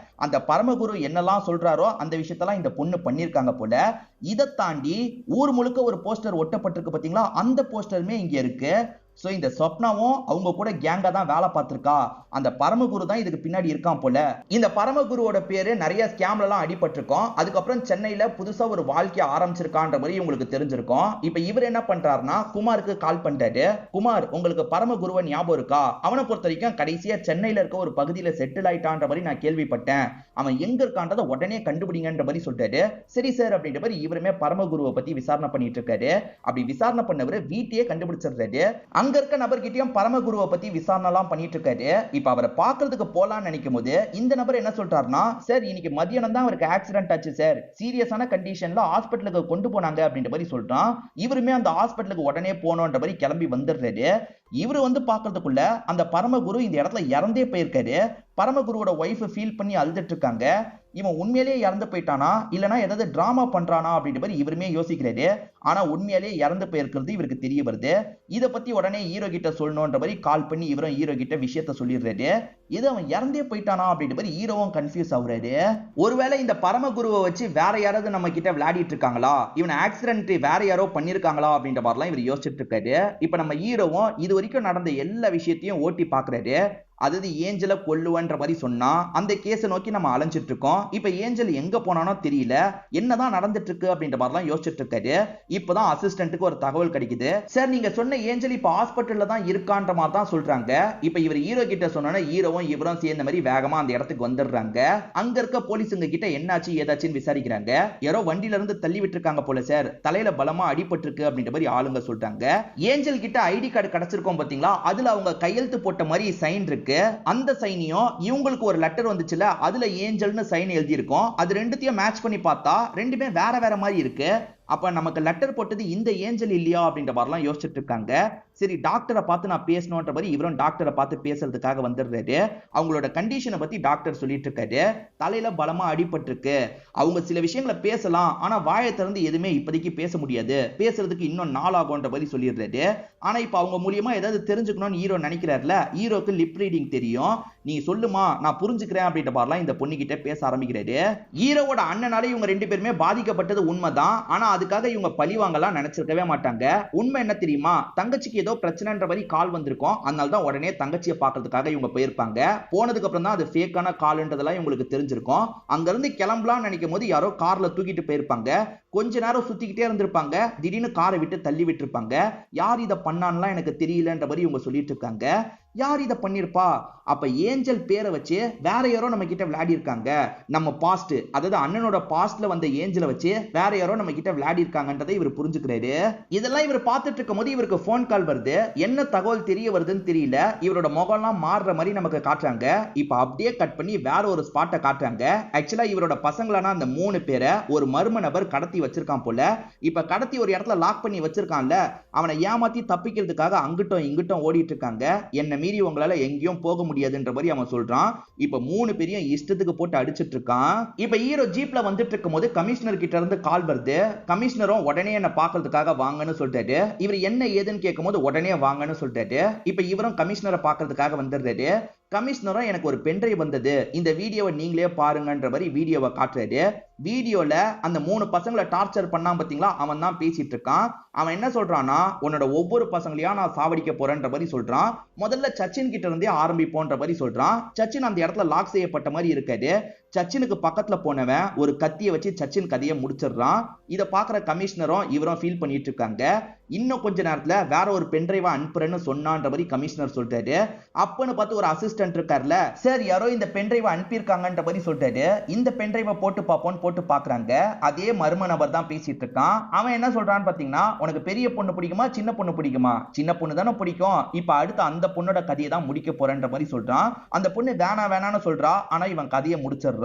அந்த பரமகுரு என்னெல்லாம் சொல்றாரோ அந்த விஷயத்தெல்லாம் இந்த பொண்ணு பண்ணிருக்காங்க போல. இதை தாண்டி ஊர் முழுக்க ஒரு போஸ்டர் ஒட்டப்பட்டிருக்கு பாத்தீங்களா, அந்த போஸ்டருமே இங்க இருக்கு. சோ இந்த ஸ்வப்னாவும் அவங்க கூட கேங்கா தான் வேலை பார்த்திருக்கா. அந்த பரமகுரு தான் இதுக்கு பின்னாடி இருக்கான் போல. இந்த பரமகுருவோட பேரு நிறைய ஸ்கேம்ல எல்லாம் அடிபட்டிருக்கும். அதுக்கப்புறம் சென்னையில புதுசா ஒரு வாழ்க்கைய ஆரம்பிச்சிருக்கான்ற மாதிரி உங்களுக்கு தெரிஞ்சிருக்கும். இப்ப இவர் என்ன பண்றாருன்னா குமாருக்கு கால் பண்றாரு. குமார், உங்களுக்கு பரமகுருவை ஞாபகம் இருக்கா? அவனை பொறுத்த வரைக்கும் கடைசியா சென்னையில இருக்க ஒரு பகுதியில செட்டில் ஆயிட்டான்ற மாதிரி நான் கேள்விப்பட்டேன். அவன் எங்க இருக்கான்றத உடனே கண்டுபிடிங்கன்ற மாதிரி சொல்லிட்டாரு. சரி சார் அப்படின்ற மாதிரி இவருமே பரமகுருவை பத்தி விசாரணை பண்ணிட்டு இருக்காரு. அப்படி விசாரணை பண்ணவர் வீட்டையே கண்டுபிடிச்சிடுறாரு. அங்க இருக்க நபர்கிட்டயும் பரமகுருவை பத்தி விசாரணை எல்லாம் பண்ணிட்டு இருக்காரு. இப்ப அவரை பாக்குறதுக்கு போலான்னு நினைக்கும் போது இந்த நபர் என்ன சொல்றாருன்னா, சார் இன்னைக்கு மதியானம் தான் அவருக்கு ஆக்சிடென்ட் ஆச்சு சார், சீரியஸான கண்டிஷன்ல ஹாஸ்பிட்டலுக்கு கொண்டு போனாங்க அப்படின்ற மாதிரி சொல்றான். இவருமே அந்த ஹாஸ்பிட்டலுக்கு உடனே போனோன்ற மாதிரி கிளம்பி வந்துடுறாரு. இவரு வந்து பாக்குறதுக்குள்ள அந்த பரமகுரு இந்த இடத்துல இறந்தே போயிருக்காரு. பரமகுருவோட ஒய்ஃப் ஃபீல் பண்ணி அழுதுட்டு இருக்காங்க. இவன் உண்மையிலேயே இறந்து போயிட்டானா இல்லனா ஏதாவது டிராமா பண்றானா அப்படின்ற மாதிரி இவருமே யோசிக்கிறாரு. ஆனா உண்மையிலேயே இறந்து போயிருக்கிறது இவருக்கு தெரிய வருது. இத பத்தி உடனே ஹீரோ கிட்ட சொல்லணும்ன்ற மாதிரி கால் பண்ணி இவரும் ஹீரோ கிட்ட விஷயத்த சொல்லிடுறாரு. இது அவன் இறந்தே போயிட்டானா அப்படின்ற மாதிரி ஹீரோவும் கன்ஃபியூஸ் ஆகுறாரு. ஒருவேளை இந்த பரமகுருவை வச்சு வேற யாராவது நம்ம கிட்ட விளையாடிட்டு இருக்காங்களா, இவன் ஆக்சிடென்ட் வேற யாரோ பண்ணிருக்காங்களா அப்படின்ற மாதிரிலாம் இவர் யோசிச்சுட்டு இருக்காரு. இப்ப நம்ம ஹீரோவும் இது வரைக்கும் நடந்த எல்லா விஷயத்தையும் ஓட்டி பாக்குறாரு. அதாவது ஏஞ்சலை கொல்லுவன்ற மாதிரி சொன்னா அந்த கேஸை நோக்கி நம்ம அலைஞ்சிட்டு இருக்கோம். இப்ப ஏஞ்சல் எங்க போனானோ தெரியல, என்னதான் நடந்துட்டு இருக்கு அப்படின்ற மாதிரிலாம் யோசிச்சுட்டு இருக்காரு. இப்பதான் அசிஸ்டன்ட்டுக்கு ஒரு தகவல் கிடைக்குது. சார் நீங்க சொன்ன ஏஞ்சல் இப்ப ஹாஸ்பிட்டல்ல தான் இருக்கான்ற மாதிரி தான் சொல்றாங்க. இப்ப இவர் ஹீரோ கிட்ட சொன்னா ஹீரோவும் இவரும் சேர்ந்த மாதிரி வேகமா அந்த இடத்துக்கு வந்துடுறாங்க. அங்க இருக்க போலீஸுங்க கிட்ட என்னாச்சு ஏதாச்சுன்னு விசாரிக்கிறாங்க. யாரோ வண்டியில இருந்து தள்ளி விட்டுருக்காங்க போல சார், தலையில பலமா அடிபட்டிருக்கு அப்படின்ற மாதிரி ஆளுங்க சொல்றாங்க. ஏஞ்சல் கிட்ட ஐடி கார்டு கிடைச்சிருக்கோம் பாத்தீங்களா, அதுல அவங்க கையெழுத்து போட்ட மாதிரி சைன் இருக்கு. அந்த சைனையும் இவங்களுக்கு ஒரு லெட்டர் வந்துச்சுல, அதுல ஏஞ்சல்னு சைன் எழுதி இருக்கும். அது ரெண்டுத்தையும் மேட்ச் பண்ணி பார்த்தா ரெண்டுமே வேற வேற மாதிரி இருக்கு. அப்ப நமக்கு லெட்டர் போட்டது இந்த ஏஞ்சல் இல்லையா அப்படின்ற மாதிரிலாம் யோசிச்சுட்டு இருக்காங்க. சரி டாக்டரை பார்த்து நான் பேசணும்ன்ற மாதிரி இவரும் டாக்டரை பார்த்து பேசுறதுக்காக வந்துடுறாரு. அவங்களோட கண்டிஷனை பத்தி டாக்டர் சொல்லிட்டு இருக்காரு. தலையில பலமா அடிபட்டிருக்கு, அவங்க சில விஷயங்களை பேசலாம், ஆனா வாயை திறந்து எதுவுமே இப்போதைக்கு பேச முடியாது, பேசுறதுக்கு இன்னும் நாள் ஆகும்ன்ற மாதிரி சொல்லிடுறாரு. ஆனா இப்ப அவங்க மூலியமா ஏதாவது தெரிஞ்சுக்கணும்னு ஹீரோ நினைக்கிறாருல, ஹீரோக்கு லிப் ரீடிங் தெரியும். நீ சொல்லுமா நான் புரிஞ்சுக்கிறேன் அப்படின்ற மாதிரிலாம் இந்த பொண்ணு கிட்ட பேச ஆரம்பிக்கிறாரு. ஹீரோவோட அண்ணனால இவங்க ரெண்டு பேருமே பாதிக்கப்பட்டது உண்மைதான். ஆனா அதுக்காக இவங்க பழி வாங்கலாம் நினைச்சிருக்கவே மாட்டாங்க. உண்மை என்ன தெரியுமா, தங்கச்சிக்கு ஏதோ பிரச்சனைன்ற மாதிரி கால் வந்திருக்கும், அதனால தான் உடனே தங்கச்சியை பார்க்கறதுக்காக இவங்க போயிருப்பாங்க. போனதுக்கு அப்புறம் தான் அது ஃபேக்கான கால்ன்றதெல்லாம் இவங்களுக்கு தெரிஞ்சிருக்கும். அங்க இருந்து கிளம்பலாம் நினைக்கும் போது யாரோ கார்ல தூக்கிட்டு போயிருப்பாங்க. கொஞ்ச நேரம் சுத்திக்கிட்டே இருந்திருப்பாங்க. திடீர்னு காரை விட்டு தள்ளி விட்டுருப்பாங்க. யார் இதை பண்ணான்லாம் எனக்கு தெரியலன்ற மாதிரி இவங்க சொல்லிட்டு இருக்காங்க. யார் இதை பண்ணிருப்பா? அப்ப ஏஞ்சல் பேரை வச்சு வேற யாரோ நம்ம கிட்ட விளையாடி இருக்காங்க. நம்ம பாஸ்ட், அதாவது அண்ணனோட பாஸ்ட்ல வந்த ஏஞ்சலை வச்சு வேற யாரோ நம்ம கிட்ட விளையாடி இருக்காங்கன்றதை இவர் புரிஞ்சுக்கிறாரு. இதெல்லாம் இவர் பார்த்துட்டு இருக்கும் போது இவருக்கு போன் கால் வருது. என்ன தகவல் தெரிய வருதுன்னு தெரியல. இவரோட முகம்லாம் மாறுற மாதிரி நமக்கு காட்டுறாங்க. இப்ப அப்படியே கட் பண்ணி வேற ஒரு ஸ்பாட்டை காட்டுறாங்க. ஆக்சுவலா இவரோட பசங்களான அந்த 3 பேரை ஒரு மர்ம நபர் கடத்தி வச்சிருக்கான் போல. இப்ப கடத்தி ஒரு இடத்துல லாக் பண்ணி வச்சிருக்கான்ல, அவனை ஏமாத்தி தப்பிக்கிறதுக்காக அங்கிட்டும் இங்கிட்டும் ஓடிட்டு இருக்காங்க. என்ன மீறி உங்களால எங்கேயும் போக முடியாதுன்ற மாதிரி அவன் சொல்றான். இப்ப 3 பேரையும் இஷ்டத்துக்கு போட்டு அடிச்சிட்டு இருக்கான். இப்ப ஹீரோ ஜீப்ல வந்துட்டு இருக்கும் போது கமிஷனர் கிட்ட இருந்து கால் வருது. கமிஷனரும் உடனே என்ன பாக்குறதுக்காக வாங்கன்னு சொல்லிட்டாரு. இவர் என்ன ஏதுன்னு கேட்கும் போது உடனே வாங்கன்னு சொல்லிட்டாரு. இப்ப இவரும் கமிஷனரை பாக்குறதுக்காக வந்துடுறாரு. கமிஷனரும் எனக்கு ஒரு பென்ட்ரைவ் வந்தது, இந்த வீடியோவை நீங்களே பாருங்கன்ற மாதிரி வீடியோவை காட்டுறாரு. வீடியோல அந்த 3 பசங்களை டார்ச்சர் பண்ணாம பாத்தீங்களா, அவன் தான் பேசிட்டு இருக்கான். அவன் என்ன சொல்றான்னா, உன்னோட ஒவ்வொரு பசங்களையும் நான் சாவடிக்க போறேன்ற மாதிரி சொல்றான். முதல்ல சச்சின் கிட்ட இருந்தே ஆரம்பிப்போன்ற மாதிரி சொல்றான். சச்சின் அந்த இடத்துல லாக் செய்யப்பட்ட மாதிரி இருக்காது. சச்சினுக்கு பக்கத்துல போனவன் ஒரு கத்தியை வச்சு சச்சின் கதையை முடிச்சிடுறான். இதை பாக்குற கமிஷனரும் இவரும் ஃபீல் பண்ணிட்டு இருக்காங்க. இன்னும் கொஞ்ச நேரத்துல வேற ஒரு பென்ட்ரைவா அனுப்புறேன்னு சொன்னான்ற மாதிரி கமிஷனர் சொல்றாரு. அப்பன்னு பார்த்து ஒரு அசிஸ்டன்ட் இருக்காருல, சார் யாரோ இந்த பென்ட்ரைவை அனுப்பியிருக்காங்கன்ற மாதிரி சொல்றாரு. இந்த பென்ட்ரைவை போட்டு பார்ப்போம்னு போட்டு பாக்குறாங்க. அதே மர்ம நபர் தான் பேசிட்டு இருக்கான். அவன் என்ன சொல்றான்னு பாத்தீங்கன்னா, உனக்கு பெரிய பொண்ணு பிடிக்குமா சின்ன பொண்ணு பிடிக்குமா? சின்ன பொண்ணு தானே பிடிக்கும், இப்ப அடுத்து அந்த பொண்ணோட கதையை தான் முடிக்க போறேன்ற மாதிரி சொல்றான். அந்த பொண்ணு வேணான்னு சொல்றா. ஆனா இவன் கதையை முடிச்சிடுறான்.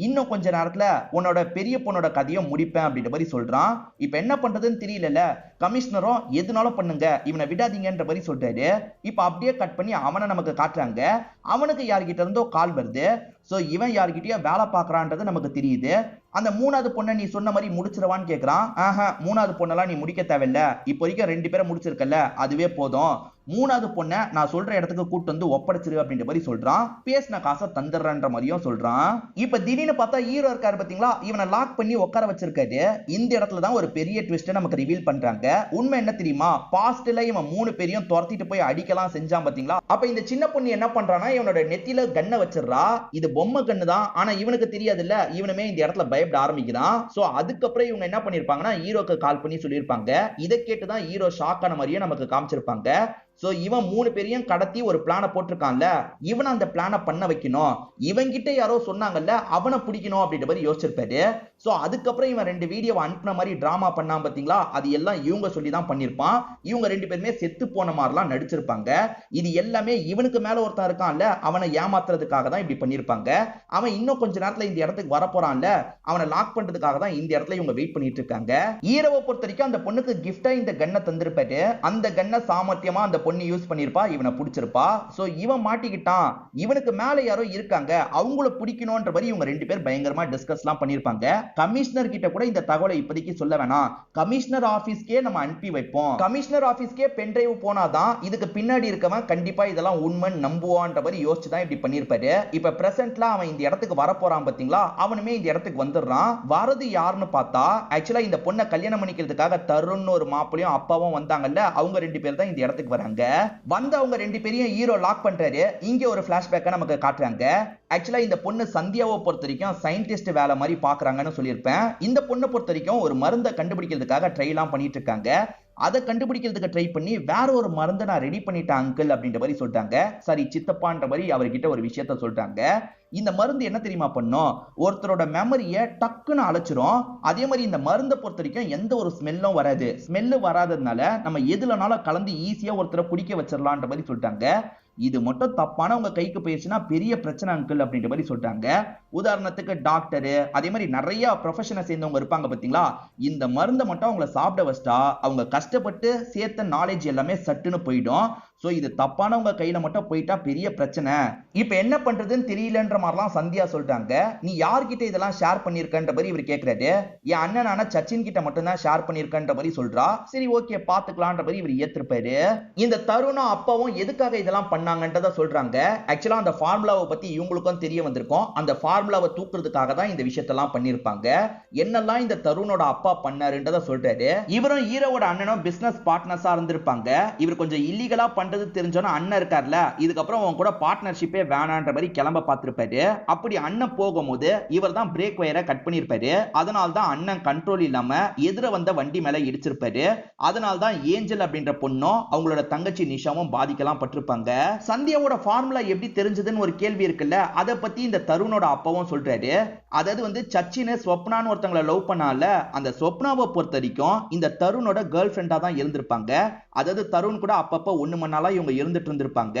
இன்னும் கொஞ்ச நேரத்துல உன்னோட பெரிய பொண்ணோட கதையை முடிப்பேன் அப்படின்ற மாதிரி சொல்றான். இப்ப என்ன பண்றதுன்னு தெரியல. கமிஷனரும் எதுனாலும் பண்ணுங்க, இவனை விடாதீங்கன்ற மாதிரி சொல்றாரு. இப்ப அப்படியே கட் பண்ணி அவனை நமக்கு காட்டுறாங்க. அவனுக்கு யார்கிட்ட இருந்தோ கால் வருது. சோ இவன் யார்கிட்டயோ வேலை பார்க்கறான்றது நமக்கு தெரியுது. அந்த 3வது பொண்ணை நீ சொன்ன மாதிரி முடிச்சிருவான்னு கேக்குறான். 3வது பொண்ணெல்லாம் நீ முடிக்க தேவையில்ல, இப்போ வரைக்கும் 2 பேரை முடிச்சிருக்கல, அதுவே போதும். 3வது பொண்ணை நான் சொல்ற இடத்துக்கு கூட்டு வந்து ஒப்படைச்சிரு அப்படின்ற மாதிரி சொல்றான். பேசின காசை தந்துடுறன்ற மாதிரியும் சொல்றான். இப்ப திடீர்னு பார்த்தா ஹீரோ இருக்காரு பாத்தீங்களா, இவனை லாக் பண்ணி உட்கார வச்சிருக்காரு. இந்த இடத்துல தான் ஒரு பெரிய ட்விஸ்ட் நமக்கு ரிவீல் பண்றாங்க. உண்மை என்ன தெரியுமா, பாஸ்ட்ல இவன் 3 பேரையும் துரத்திட்டு போய் அடிக்கலாம் செஞ்சான் பாத்தீங்களா. அப்ப இந்த சின்ன பொண்ணு என்ன பண்றானா, இவனோட நெத்தியில கண்ணை வச்சிடறா. இது பொம்மை கண்ணு தான், ஆனா இவனுக்கு தெரியாது இல்ல, இவனுமே இந்த இடத்துல பயப்பட ஆரம்பிக்கிறான். சோ அதுக்கப்புறம் இவங்க என்ன பண்ணிருப்பாங்கன்னா ஹீரோக்கு கால் பண்ணி சொல்லியிருப்பாங்க. இதை கேட்டுதான் ஹீரோ ஷாக் ஆன மாதிரியே நமக்கு காமிச்சிருப்பாங்க. சோ இவன் 3 பேரையும் கடத்தி ஒரு பிளான போட்டிருக்கான்ல, இவன் அந்த பிளான பண்ண வைக்கணும், இவன்கிட்ட யாரோ சொன்னாங்கல்ல அவனை பிடிக்கணும் அப்படின்ற மாதிரி யோசிச்சிருப்பாரு. சோ அதுக்கப்புறம் இவன் 2 வீடியோவை அனுப்புன மாதிரி டிராமா பண்ணாம பாத்தீங்களா, அது எல்லாம் இவங்க சொல்லி தான் பண்ணிருப்பான். இவங்க 2 பேருமே செத்து போன மாதிரிலாம் நடிச்சிருப்பாங்க. இது எல்லாமே இவனுக்கு மேல ஒருத்தன் இருக்கான்ல, அவனை ஏமாத்துறதுக்காக தான் இப்படி பண்ணிருப்பாங்க. அவன் இன்னும் கொஞ்ச நேரத்துல இந்த இடத்துக்கு வரப்போறான்ல, அவனை லாக் பண்றதுக்காக தான் இந்த இடத்துல இவங்க வெயிட் பண்ணிட்டு இருக்காங்க. ஹீரோவை பொறுத்த வரைக்கும் அந்த பொண்ணுக்கு கிஃப்டா இந்த கன்னை தந்திருப்பாரு. அந்த கன்னை சாமர்த்தியமா அந்த பொண்ணு யூஸ் பண்ணிருப்பா, இவனை பிடிச்சிருப்பா. சோ இவன் மாட்டிக்கிட்டான், இவனுக்கு மேல யாரோ இருக்காங்க, அவங்கள பிடிக்கணும்ன்ற மாதிரி இவங்க 2 பேர் பயங்கரமா டிஸ்கஸ்லாம் பண்ணிருப்பாங்க. கமிஷனர் கிட்ட கூட இந்த தகவலை இப்போதைக்கு சொல்ல வேணாம், கமிஷனர் ஆபீஸ்க்கே நம்ம அனுப்பி வைப்போம், கமிஷனர் ஆபீஸ்க்கே பென் டிரைவ் போனாதான் இதுக்கு பின்னாடி இருக்கவன் கண்டிப்பா இதெல்லாம் உண்மைன்னு நம்புவான்ற மாதிரி யோசிச்சு தான் இப்படி பண்ணிருப்பாரு. இப்ப பிரசன்ட்ல அவன் இந்த இடத்துக்கு வரப்போறான் பாத்தீங்களா, அவனுமே இந்த இடத்துக்கு வந்துடுறான். வரது யாருன்னு பார்த்தா ஆக்சுவலா இந்த பொண்ணை கல்யாணம் பண்ணிக்கிறதுக்காக தருண் ஒரு மாப்பிளையும் அப்பாவும் வந்தாங்கல்ல, அவங்க 2 பேர் தான் இந்த இடத்துக்கு வராங்க. வந்து அவங்க 2 பேரையும் ஹீரோ லாக் பண்றாரு. இங்க ஒரு பிளாஷ்பேக்க நமக்கு காட்டுறாங்க. ஆக்சுவலா இந்த பொண்ணு சந்தியாவை பொறுத்த வரைக்கும் சயின்டிஸ்ட் வேலை மாதிரி பாக்குறாங்கன்னு சொல்லியிருப்பேன். இந்த பொண்ணை பொறுத்த வரைக்கும் ஒரு மருந்தை கண்டுபிடிக்கிறதுக்காக ட்ரை எல்லாம் பண்ணிட்டு இருக்காங்க. அதை கண்டுபிடிக்கிறதுக்கு ட்ரை பண்ணி வேற ஒரு மருந்தை நான் ரெடி பண்ணிட்டேன் அங்கிள் அப்படின்ற மாதிரி சொல்லிட்டாங்க. சரி சித்தப்பான்ற மாதிரி அவர்கிட்ட ஒரு விஷயத்த சொல்றாங்க. இந்த மருந்து என்ன தெரியுமா பண்ணும், ஒருத்தரோட மெமரியை டக்குன்னு அழைச்சிரும். அதே மாதிரி இந்த மருந்தை பொறுத்த வரைக்கும் எந்த ஒரு ஸ்மெல்லும் வராது. ஸ்மெல்லு வராததுனால நம்ம எதுலனாலும் கலந்து ஈஸியா ஒருத்தரை குடிக்க வச்சிடலான்ற மாதிரி சொல்லிட்டாங்க. இது மட்டும் தப்பான உங்க கைக்கு போயிடுச்சுன்னா பெரிய பிரச்சனை அங்கிள் அப்படின்ற மாதிரி சொல்றாங்க. உதாரணத்துக்கு டாக்டரு, அதே மாதிரி நிறைய ப்ரொஃபஷனை சேர்ந்தவங்க இருப்பாங்க பாத்தீங்களா, இந்த மருந்தை மட்டும் அவங்கள சாப்பிட வச்சிட்டா அவங்க கஷ்டப்பட்டு சேர்த்த நாலேஜ் எல்லாமே சட்டுன்னு போயிடும். சோ இது தப்பானவங்க கையில மட்டும் போயிட்டா பெரிய பிரச்சனை. இப்ப என்ன பண்றதுன்னு தெரியலன்ற மாதிரிலாம் சந்தியா சொல்றாங்க. நீ யார்கிட்ட இதெல்லாம் ஷேர் பண்ணிருக்கன்ற மாதிரி இவர் கேக்குறாரு. என் அண்ணனான சச்சின் கிட்ட மட்டும் தான் ஷேர் பண்ணிருக்கன்ற மாதிரி சொல்றா. சரி ஓகே பாத்துக்கலான்ற மாதிரி இவர் ஏத்திருப்பாரு. இந்த தருணும் அப்பாவும் எதுக்காக இதெல்லாம் பண்ணாங்கன்றத சொல்றாங்க. ஆக்சுவலா அந்த ஃபார்முலாவை பத்தி இவங்களுக்கும் தெரிய வந்திருக்கும். அந்த ஃபார்முலாவை தூக்குறதுக்காக தான் இந்த விஷயத்தெல்லாம் பண்ணிருப்பாங்க. என்னெல்லாம் இந்த தருணோட அப்பா பண்ணாருன்றத சொல்றாரு. இவரும் ஹீரோவோட அண்ணனும் பிசினஸ் பார்ட்னர்ஸா இருந்திருப்பாங்க. இவர் கொஞ்சம் இல்லீகலா தெரிஞ்சோன்னா அண்ணன் இருக்கார்ல, இதுக்கப்புறம் அவன் கூட பார்ட்னர்ஷிப்பே வேணான்ற மாதிரி கிளம்ப பார்த்திருப்பாரு. அப்படி அண்ணன் போகும்போது இவர் தான் பிரேக் வயரை கட் பண்ணிருப்பாரு. அதனால தான் அண்ணன் கண்ட்ரோல் இல்லாம எதிர வந்த வண்டி மேல இடிச்சிருப்பாரு. அதனால தான் ஏஞ்சல் அப்படின்ற பொண்ணும் அவங்களோட தங்கச்சி நிஷாவும் பாதிக்கலாம் பட்டிருப்பாங்க. சந்தியாவோட ஃபார்முலா எப்படி தெரிஞ்சதுன்னு ஒரு கேள்வி இருக்குல்ல, அதை பத்தி இந்த தருணோட அப்பாவும் சொல்றாரு. அதாவது சச்சின் ஸ்வப்னான்னு ஒருத்தங்களை லவ் பண்ணால, அந்த ஸ்வப்னாவை பொறுத்த வரைக்கும் இந்த தருணோட கேர்ள் ஃப்ரெண்டா தான் இருந்திருப்பாங்க. அதாவது தருண் கூட அப்பப்ப ஒண்ணு மணி நாளா இவங்க இருந்துட்டு இருந்திருப்பாங்க.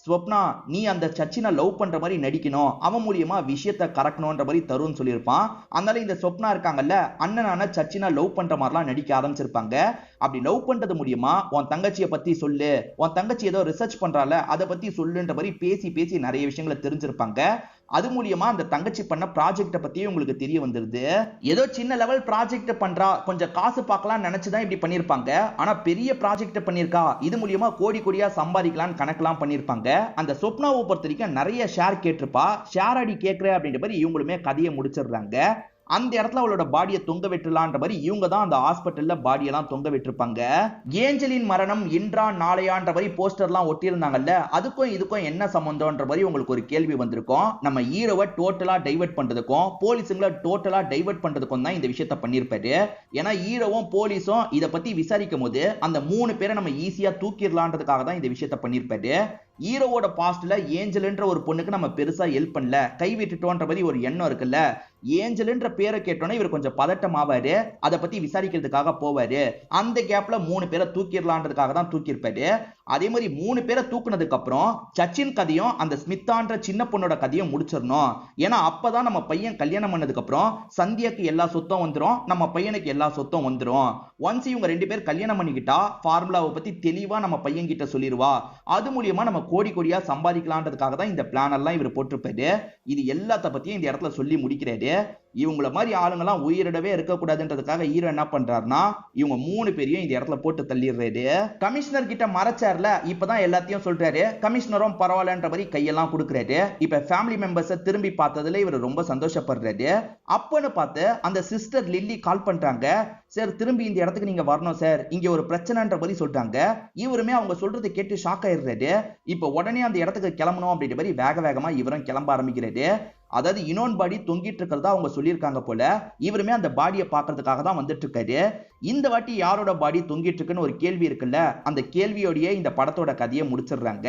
ஸ்வப்னா நீ அந்த சச்சினை லவ் பண்ற மாதிரி நடிக்கணும், அவன் மூலியமா விஷயத்தை கறக்கணும்ன்ற மாதிரி தருண் சொல்லியிருப்பான். அதனால இந்த ஸ்வப்னா இருக்காங்கல்ல, அண்ணனான சச்சினை லவ் பண்ற மாதிரிலாம் நடிக்க ஆரம்பிச்சிருப்பாங்க. அப்படி லவ் பண்றது மூலியமா உன் தங்கச்சியை பத்தி சொல்லு, உன் தங்கச்சி ஏதோ ரிசர்ச் பண்றால அதை பத்தி சொல்லுன்ற மாதிரி பேசி பேசி நிறைய விஷயங்களை தெரிஞ்சிருப்பாங்க. அது மூலியமா அந்த தங்கச்சி பண்ண ப்ராஜெக்ட பத்தி உங்களுக்கு தெரிய வந்துருது. ஏதோ சின்ன லெவல் ப்ராஜெக்ட் பண்றா, கொஞ்சம் காசு பார்க்கலாம் நினைச்சுதான் இப்படி பண்ணிருப்பாங்க. ஆனா பெரிய ப்ராஜெக்ட் பண்ணிருக்கா, இது மூலியமா கோடி கோடியா சம்பாதிக்கலாம் கணக்கெல்லாம் பண்ணிருப்பாங்க. அந்த சொப்னாவை பொறுத்த வரைக்கும் நிறைய ஷேர் கேட்டிருப்பா. ஷேர் அடி கேட்கிற அப்படின்ற மாதிரி இவங்களுமே கதையை முடிச்சிடுறாங்க. அந்த இடத்துல அவளோட பாடியை தொங்க விட்டுலான்ற மாதிரி இவங்க தான் அந்த ஹாஸ்பிட்டல்ல பாடியெல்லாம் தொங்க விட்டுருப்பாங்க. ஏஞ்சலின் மரணம் இன்றா நாளையான்ற மாதிரி போஸ்டர்லாம் ஒட்டியிருந்தாங்கல்ல, அதுக்கும் இதுக்கும் என்ன சம்பந்தம்ன்ற மாதிரி உங்களுக்கு ஒரு கேள்வி வந்திருக்கும். நம்ம ஹீரோவை டோட்டலா டைவர்ட் பண்றதுக்கும் போலீஸுங்களை டோட்டலா டைவர்ட் பண்றதுக்கும் தான் இந்த விஷயத்த பண்ணிருப்பாரு. ஏன்னா ஹீரோவும் போலீஸும் இதை பத்தி விசாரிக்கும் போது அந்த 3 பேரை நம்ம ஈஸியா தூக்கிடலான்றதுக்காக தான் இந்த விஷயத்த பண்ணிருப்பாரு. ஹீரோவோட பாஸ்ட்ல ஏஞ்சல்ன்ற ஒரு பொண்ணுக்கு நம்ம பெருசா ஹெல்ப் பண்ணல, கை விட்டுட்டோன்ற மாதிரி ஒரு எண்ணம் இருக்குல்ல. ஏஞ்சல்ன்ற பேரை கேட்டோன்னா இவர் கொஞ்சம் பதட்டம் ஆவாரு. அதை பத்தி விசாரிக்கிறதுக்காக போவாரு. அந்த கேப்ல 3 பேரை தூக்கிடலான்றதுக்காக தான் தூக்கியிருப்பாரு. அதே மாதிரி 3 பேரை தூக்குனதுக்கு அப்புறம் சச்சின் கதையும் அந்த ஸ்மிதான்ற சின்ன பொண்ணோட கதையும் முடிச்சிடணும். ஏன்னா அப்பதான் நம்ம பையன் கல்யாணம் பண்ணதுக்கு அப்புறம் சந்தியாக்கு எல்லா சொத்தும் வந்துடும், நம்ம பையனுக்கு எல்லா சொத்தும் வந்துடும். ஒன்ஸ் இவங்க 2 பேர் கல்யாணம் பண்ணிக்கிட்டா ஃபார்முலாவை பத்தி தெளிவா நம்ம பையன் கிட்ட சொல்லிடுவா. அது மூலியமா நம்ம கோடி கோடியா சம்பாதிக்கலான்றதுக்காக தான் இந்த பிளான் எல்லாம் இவர் போட்டிருப்பாரு. இது எல்லாத்த பத்தியும் இந்த இடத்துல சொல்லி முடிக்கிறாரு. இவங்கள மாதிரி ஆளுங்கெல்லாம் உயிரிடவே இருக்கக்கூடாதுன்றதுக்காக ஹீரோ என்ன பண்றாருன்னா இவங்க 3 பேரையும் இந்த இடத்துல போட்டு தள்ளிடுறாரு. கமிஷனர் கிட்ட மறைச்சார்ல, இப்பதான் எல்லாத்தையும் சொல்றாரு. கமிஷனரும் பரவாயில்லன்ற மாதிரி கையெல்லாம் கொடுக்குறாரு. இப்ப ஃபேமிலி மெம்பர்ஸை திரும்பி பார்த்ததுல இவர் ரொம்ப சந்தோஷப்படுறாரு. அப்பன்னு பார்த்து அந்த சிஸ்டர் லில்லி கால் பண்றாங்க. சார் திரும்பி இந்த இடத்துக்கு நீங்க வரணும் சார், இங்க ஒரு பிரச்சனைன்ற மாதிரி சொல்றாங்க. இவருமே அவங்க சொல்றதை கேட்டு ஷாக் ஆயிடுறாரு. இப்ப உடனே அந்த இடத்துக்கு கிளம்பணும் அப்படின்ற மாதிரி வேக வேகமா இவரும் கிளம்ப ஆரம்பிக்கிறாரு. அதாவது இனோன் பாடி தொங்கிட்டு இருக்கிறதா அவங்க சொல்லியிருக்காங்க போல. இவருமே அந்த பாடியை பார்க்கறதுக்காக தான் வந்துட்டு இருக்காரு. இந்த வாட்டி யாரோட பாடி தொங்கிட்டு இருக்குன்னு ஒரு கேள்வி இருக்குல்ல, அந்த கேள்வியோடயே இந்த படத்தோட கதையை முடிச்சிடுறாங்க.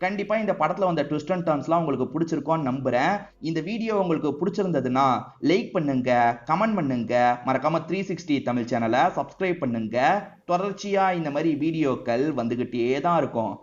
கண்டிப்பா இந்த படத்துல வந்த ட்விஸ்ட் அண்ட் டர்ன்ஸ்லாம் உங்களுக்கு பிடிச்சிருக்கும்னு நம்புறேன். இந்த வீடியோ உங்களுக்கு பிடிச்சிருந்ததுன்னா லைக் பண்ணுங்க, கமெண்ட் பண்ணுங்க, மறக்காம 360 தமிழ் சேனலை சப்ஸ்கிரைப் பண்ணுங்க. தொடர்ச்சியா இந்த மாதிரி வீடியோக்கள் வந்துகிட்டே தான் இருக்கும்.